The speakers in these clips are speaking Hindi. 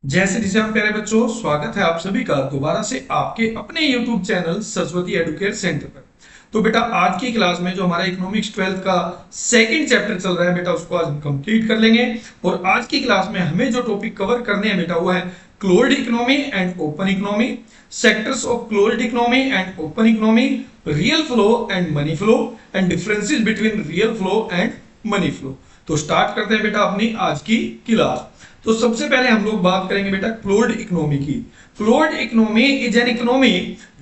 जय श्री राम प्यारे बच्चों, स्वागत है आप सभी का दोबारा से आपके अपने YouTube channel Saraswati Educare centre पर। तो बेटा आज की क्लास में जो हमारा इकोनॉमिक्स 12th का सेकंड चैप्टर चल रहा है बेटा, उसको आज हम कंप्लीट कर लेंगे। और आज की क्लास में हमें जो टॉपिक कवर करने हैं बेटा वो है closed economy and open economy, sectors of closed economy and open economy, real flow and money flow and differences between real flow and money flow. तो स्टार्ट करते हैं बेटा अपनी आज की क्लास। तो सबसे पहले हम लोग बात करेंगे बेटा क्लोज्ड इकोनॉमी की। Closed economy is an economy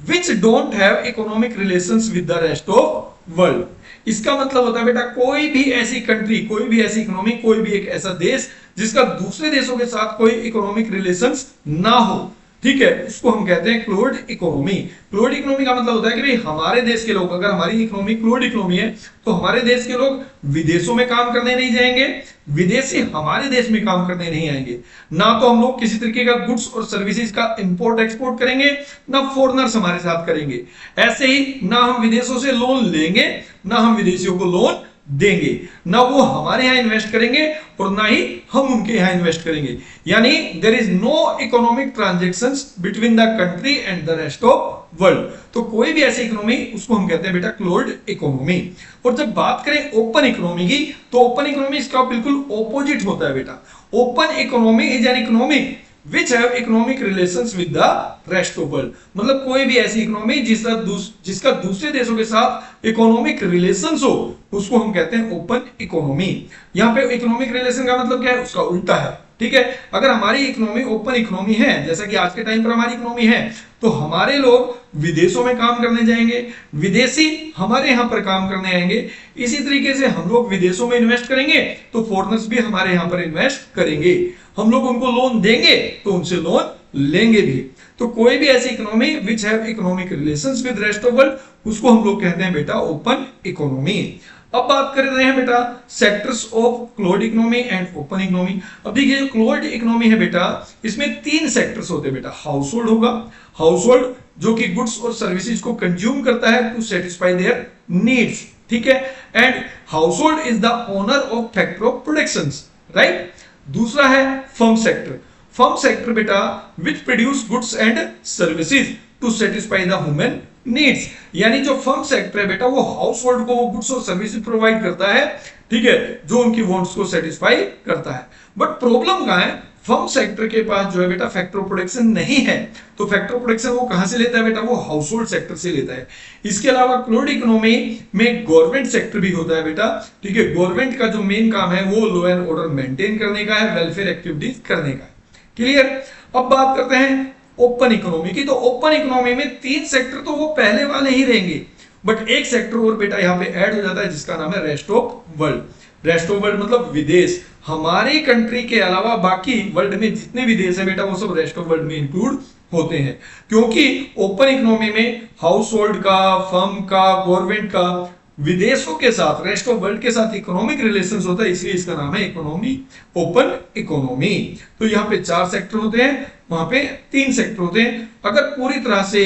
which don't have economic relations with the rest of world. इसका मतलब होता है बेटा कोई भी ऐसी कंट्री, कोई भी ऐसी इकोनॉमी, कोई भी एक ऐसा देश जिसका दूसरे देशों के साथ कोई इकोनॉमिक रिलेशंस ना हो, ठीक है, उसको हम कहते हैं क्लोज्ड इकोनॉमी। क्लोज्ड इकोनॉमी का मतलब होता है कि भाई हमारे देश के लोग, अगर हमारी इकोनॉमी क्लोज्ड इकोनॉमी है तो हमारे देश के लोग विदेशों में काम करने नहीं जाएंगे, विदेशी हमारे देश में काम करने नहीं आएंगे। ना तो हम लोग किसी तरीके का गुड्स और सर्विसेज का इंपोर्ट एक्सपोर्ट करेंगे, ना फॉरेनर्स हमारे साथ करेंगे। ऐसे ही ना हम विदेशों से लोन लेंगे, ना हम विदेशियों को लोन देंगे, ना वो हमारे यहां इन्वेस्ट करेंगे और ना ही हम उनके यहां इन्वेस्ट करेंगे। यानी there is no economic transactions between the country and the rest of world. तो कोई भी ऐसी इकोनॉमी, उसको हम कहते हैं बेटा क्लोज्ड इकोनॉमी। और जब बात करें ओपन इकोनॉमी की, तो ओपन इकोनॉमी इसका बिल्कुल ऑपोजिट होता है बेटा। Open economy is an economy which have economic relations with the rest of world। मतलब कोई भी ऐसी इकोनॉमी जिसका दूसरे देशों के साथ इकोनॉमिक रिलेशंस हो, उसको हम कहते हैं ओपन इकोनॉमी। यहाँ पे इकोनॉमिक रिलेशन का मतलब क्या है, उसका उल्टा है, ठीक है। अगर हमारी इकोनॉमी ओपन इकोनॉमी है, जैसा कि आज के टाइम पर हमारी इकोनॉमी है, तो हमारे लोग विदेशों में काम करने जाएंगे, विदेशी हमारे यहाँ पर काम करने आएंगे। इसी तरीके से हम लोग विदेशों में इन्वेस्ट करेंगे तो फॉरेनर्स भी हमारे यहाँ पर इन्वेस्ट करेंगे। हम लोग उनको लोन देंगे तो उनसे लोन लेंगे भी। तो कोई भी ऐसी economy which have economic relations with rest of world, उसको हम लोग कहते हैं बेटा ओपन इकोनॉमी। अब बात कर रहे हैं बेटा sectors of closed economy and open economy. अब देखिए जो क्लोज्ड इकोनॉमी है बेटा, इसमें तीन सेक्टर्स होते हैं बेटा। हाउस होल्ड होगा, हाउस होल्ड जो कि गुड्स और सर्विसेज को कंज्यूम करता है टू सेटिस्फाई देयर नीड्स, ठीक है। And household is the owner of factor of production, right. दूसरा है फर्म सेक्टर। फर्म सेक्टर बेटा which produce goods and services to satisfy the human needs. यानी जो फर्म सेक्टर है बेटा, वो हाउस होल्ड को गुड्स और सर्विसेज प्रोवाइड करता है, ठीक है, जो उनकी वांट्स को सेटिस्फाई करता है। बट प्रॉब्लम कहां है, फर्म सेक्टर के पास जो है बेटा फैक्टर ऑफ प्रोडक्शन नहीं है। तो फैक्टर ऑफ प्रोडक्शन वो कहां से लेता है बेटा, वो हाउस होल्ड सेक्टर से लेता है। इसके अलावा क्लोज्ड इकोनॉमी में गवर्नमेंट सेक्टर भी होता है बेटा, ठीक है। गवर्नमेंट का जो मेन काम है वो लॉ एंड ऑर्डर मेंटेन करने का है, वेलफेयर एक्टिविटीज करने का है, क्लियर। अब बात करते हैं ओपन इकोनॉमी की। तो ओपन इकोनॉमी में तीन सेक्टर तो वो पहले वाले ही रहेंगे, बट एक सेक्टर और बेटा यहाँ पे ऐड हो जाता है जिसका नाम है rest of world. Rest of world मतलब विदेश, हमारी कंट्री के अलावा बाकी वर्ल्ड में जितने भी देश है बेटा वो सब रेस्ट ऑफ वर्ल्ड में इंक्लूड होते हैं। क्योंकि ओपन इकोनॉमी में हाउस होल्ड का, फर्म का, गवर्नमेंट का विदेशों के साथ, रेस्ट ऑफ वर्ल्ड के साथ इकोनॉमिक रिलेशंस होता है, इसलिए इसका नाम है इकोनॉमी, ओपन इकोनॉमी। तो यहाँ पे चार सेक्टर होते हैं, वहां पे तीन सेक्टर होते हैं। अगर पूरी तरह से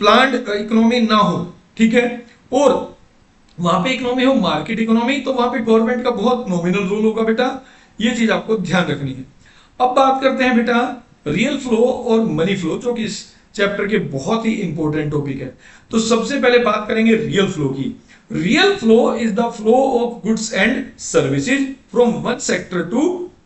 प्लान्ड इकोनॉमी ना हो, ठीक है, और वहां पे इकोनॉमी हो मार्केट इकोनॉमी, तो वहां पे गवर्नमेंट का बहुत नॉमिनल रोल होगा बेटा, ये चीज आपको ध्यान रखनी है। अब बात करते हैं बेटा रियल फ्लो और मनी फ्लो, जो कि इस चैप्टर के बहुत ही इंपॉर्टेंट टॉपिक है। तो सबसे पहले बात करेंगे रियल फ्लो की। Real flow is the flow of goods and services from one sector to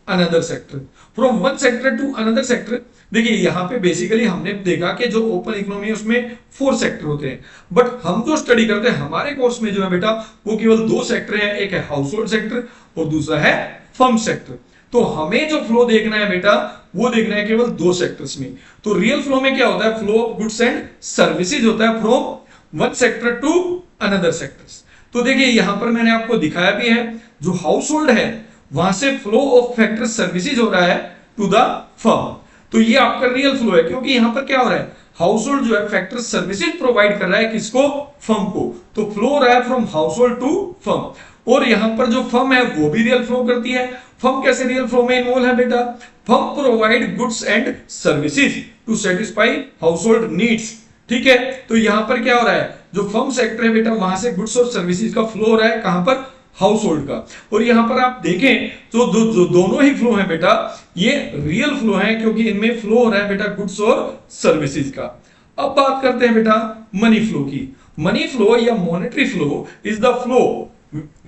another sector. From one sector to another sector, देखिए यहाँ पे बेसिकली हमने देखा कि जो ओपन इकोनॉमी है उसमें 4 सेक्टर होते हैं, बट हम जो स्टडी करते हैं हमारे कोर्स में जो है बेटा वो केवल 2 सेक्टर हैं, एक है हाउस होल्ड सेक्टर और दूसरा है फर्म सेक्टर। तो हमें जो फ्लो देखना है बेटा वो देखना है केवल 2 सेक्टर्स में। तो रियल फ्लो में क्या होता है, flow of goods and services होता है from one sector to another sectors. तो देखिए यहां पर मैंने आपको दिखाया भी है, जो हाउस होल्ड है वहां से फ्लो ऑफ फैक्टर सर्विसेज हो रहा है टू द फर्म। तो ये आपका रियल फ्लो है, क्योंकि यहां पर क्या हो रहा है, हाउस होल्ड जो है फैक्टर सर्विसेज प्रोवाइड कर रहा है किसको, फर्म को। तो फ्लो हो रहा है from household to firm. और यहां पर जो फर्म है वो भी रियल फ्लो करती है। फर्म कैसे रियल फ्लो में इन्वॉल्व है बेटा, firm provide goods and services to satisfy household needs, ठीक है। तो यहां पर क्या हो रहा है, जो फर्म सेक्टर है बेटा वहां से गुड्स और सर्विसेज का फ्लो हो रहा है कहां पर, हाउस होल्ड का। और यहां पर आप देखें तो जो दोनों ही फ्लो है बेटा ये रियल फ्लो है, क्योंकि इनमें फ्लो हो रहा है बेटा गुड्स और सर्विसेज का। अब बात करते हैं बेटा मनी फ्लो की। मनी फ्लो या monetary flow is the flow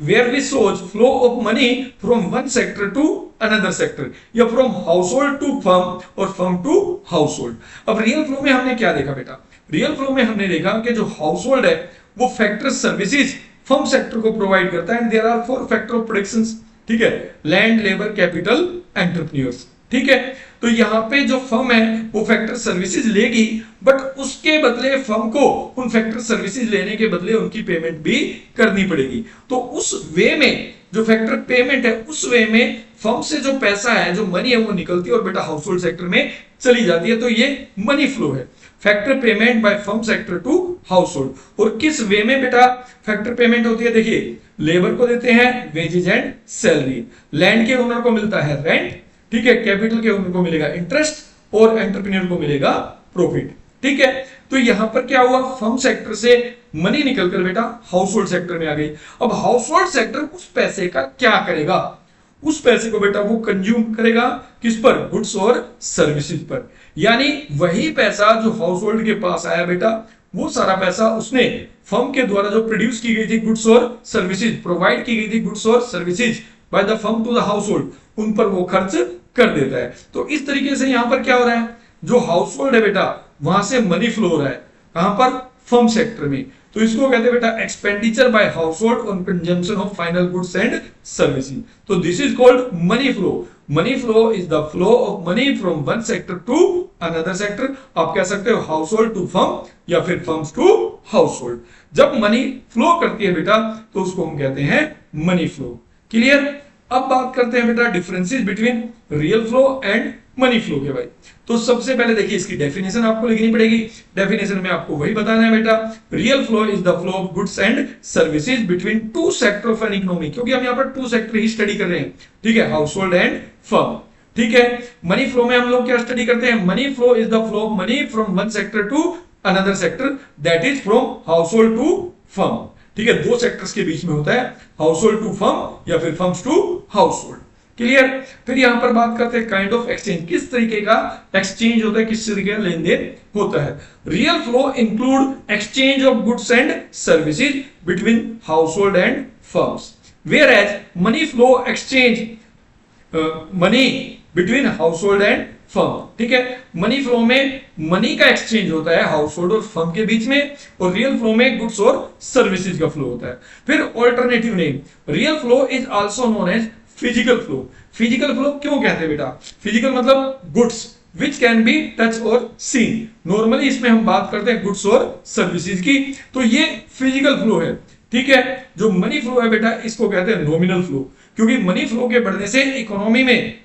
where we shows flow of money from one sector to another sector या from household to firm और firm to household। अब रियल फ्लो में हमने क्या देखा बेटा, रियल फ्लो में हमने देखा कि जो हाउसहोल्ड है वो फैक्टर सर्विसेज फर्म सेक्टर को प्रोवाइड करता है and there are 4 factor of productions, ठीक है, लैंड, लेबर, कैपिटल, एंटरप्रेन्योर्स, ठीक है। तो यहाँ पे जो फर्म है वो फैक्टर सर्विसेज लेगी, बट उसके बदले फर्म को उन फैक्टर सर्विसेज लेने के बदले उनकी पेमेंट भी करनी पड़ेगी। तो उस वे में जो फैक्टर पेमेंट है उस वे में फर्म से जो पैसा है, जो मनी है वो निकलती है और बेटा हाउसहोल्ड सेक्टर में चली जाती है। तो ये मनी फ्लो है, factor payment by firm sector to household. और किस वे में बेटा फैक्टर पेमेंट होती है, देखिए लेबर को देते हैं वेजेज एंड सैलरी, लैंड के ओनर को मिलता है रेंट, ठीक है, कैपिटल के ओनर को मिलेगा इंटरेस्ट और एंटरप्रेन्योर को मिलेगा प्रॉफिट, ठीक है। तो यहां पर क्या हुआ, फर्म सेक्टर से मनी निकलकर बेटा हाउसहोल्ड सेक्टर में आ गई। अब हाउसहोल्ड सेक्टर उस पैसे का क्या करेगा, उस पैसे को बेटा वो कंज्यूम करेगा किस पर, गुड्स और सर्विसेज पर। यानी वही पैसा जो हाउसहोल्ड के पास आया बेटा वो सारा पैसा उसने फर्म के द्वारा जो प्रोड्यूस की गई थी गुड्स और सर्विसेज, प्रोवाइड की गई थी गुड्स और services by the firm to the household, उन पर वो खर्च कर देता है। तो इस तरीके से यहां पर क्या हो रहा है, जो हाउसहोल्ड है बेटा वहां से मनी फ्लो हो रहा है, कहां पर, फर्म सेक्टर में। तो इसको कहते हैं बेटा expenditure by household on consumption of final goods and services. तो this is called money flow. Money flow is the flow of money from one sector to another sector. आप कह सकते हो हाउसहोल्ड टू फर्म या फिर फर्म्स टू हाउसहोल्ड। जब मनी फ्लो करती है बेटा तो उसको हम कहते हैं मनी फ्लो। क्लियर। अब बात करते हैं बेटा differences between real flow and money flow के भाई। तो सबसे पहले देखिए इसकी डेफिनेशन आपको लिखनी पड़ेगी। डेफिनेशन में आपको वही बताना है बेटा, real flow is the flow of goods and services between two sector of an economy, क्योंकि हम यहाँ पर टू सेक्टर ही स्टडी कर रहे हैं, ठीक है, हाउसहोल्ड एंड फर्म, ठीक है। मनी फ्लो में हम लोग क्या स्टडी करते हैं, money flow is the flow of money from one sector to another sector, that is from household to firm, ठीक है, दो सेक्टर्स के बीच में होता है, हाउसहोल्ड टू फर्म या फिर फर्म्स टू हाउसहोल्ड। क्लियर। फिर यहां पर बात करते हैं काइंड ऑफ एक्सचेंज, किस तरीके का एक्सचेंज होता है, किस तरीके का लेन देन होता है। Real flow include exchange of goods and services between household and firms, whereas money flow exchange money between household and firm, ठीक है। मनी फ्लो में मनी का एक्सचेंज होता है हाउसहोल्ड और फर्म के बीच में, और रियल फ्लो में गुड्स और सर्विसेज का फ्लो होता है। फिर alternative name, real flow is also known as physical flow. Physical flow क्यों कहते हैं बेटा, फिजिकल मतलब goods which can be touch और सीन। नॉर्मली इसमें हम बात करते हैं गुड्स और सर्विसेज की, तो ये फिजिकल फ्लो है, ठीक है। जो मनी फ्लो है बेटा इसको कहते हैं नॉमिनल फ्लो, क्योंकि मनी फ्लो के बढ़ने से इकोनॉमी में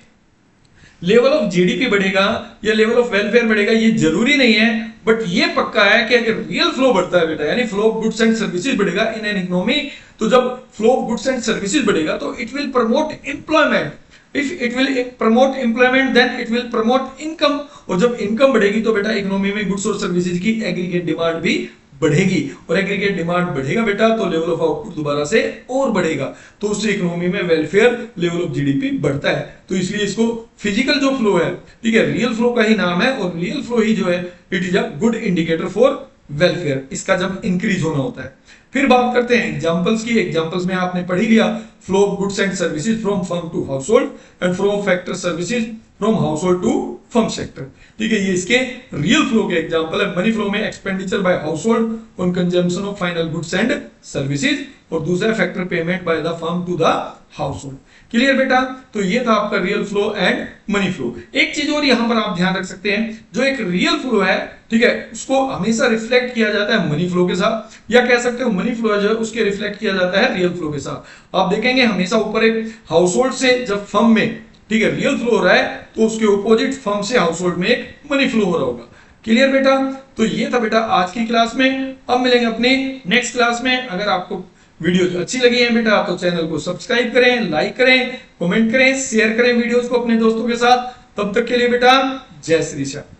लेवल ऑफ जीडीपी बढ़ेगा या लेवल ऑफ वेलफेयर बढ़ेगा ये जरूरी नहीं है, बट ये पक्का है कि अगर रियल फ्लो बढ़ता है बेटा, यानी flow of goods and services बढ़ेगा इन एन इकोनॉमी, तो जब flow of goods and services बढ़ेगा तो it will promote employment. If it will promote employment then it will promote income, और जब इनकम बढ़ेगी तो बेटा इकोनॉमी में गुड्स और सर्विसेज की एग्रीगेट डिमांड भी बढ़ेगी, और एग्रीगेट डिमांड बढ़ेगा बेटा तो लेवल ऑफ आउटपुट दोबारा से और बढ़ेगा, तो उससे इकोनॉमी में वेलफेयर, लेवल ऑफ जीडीपी बढ़ता है। तो इसलिए इसको फिजिकल जो फ्लो है, ठीक है, रियल फ्लो का ही नाम है, और रियल फ्लो ही जो है it is a good indicator for welfare, इसका जब इंक्रीज होना होता है। फिर बात करते हैं एग्जांपल्स की। एग्जांपल्स में आपने पढ़ ही लिया, flow of goods and services from firm to household and flow of factor services from household to firm sector, ठीक है। ये इसके रियल फ्लो के एग्जांपल है। मनी फ्लो में expenditure by household on consumption of final goods and services, और दूसरा factor payment by the firm to the household. Clear बेटा। तो ये था आपका real flow and money flow. एक चीज और यहां पर आप ध्यान रख सकते हैं, जो एक रियल फ्लो है, ठीक है, उसको हमेशा रिफ्लेक्ट किया जाता है मनी फ्लो के साथ, या कह सकते हो मनी फ्लो जो है उसके रिफ्लेक्ट किया जाता है रियल फ्लो के साथ। आप देखेंगे हमेशा ऊपर एक हाउसहोल्ड से जब फर्म में, ठीक है, रियल फ्लो हो रहा है तो उसके ऑपोजिट फर्म से हाउसहोल्ड में एक मनी फ्लो हो रहा होगा। क्लियर बेटा। तो ये था बेटा आज की क्लास में। अब मिलेंगे अपनी नेक्स्ट क्लास में। अगर आपको वीडियोस अच्छी लगी है बेटा तो चैनल को सब्सक्राइब करें, लाइक करें, कमेंट करें, शेयर करें वीडियोस को अपने दोस्तों के साथ। तब तक के लिए बेटा जय श्री श्याम।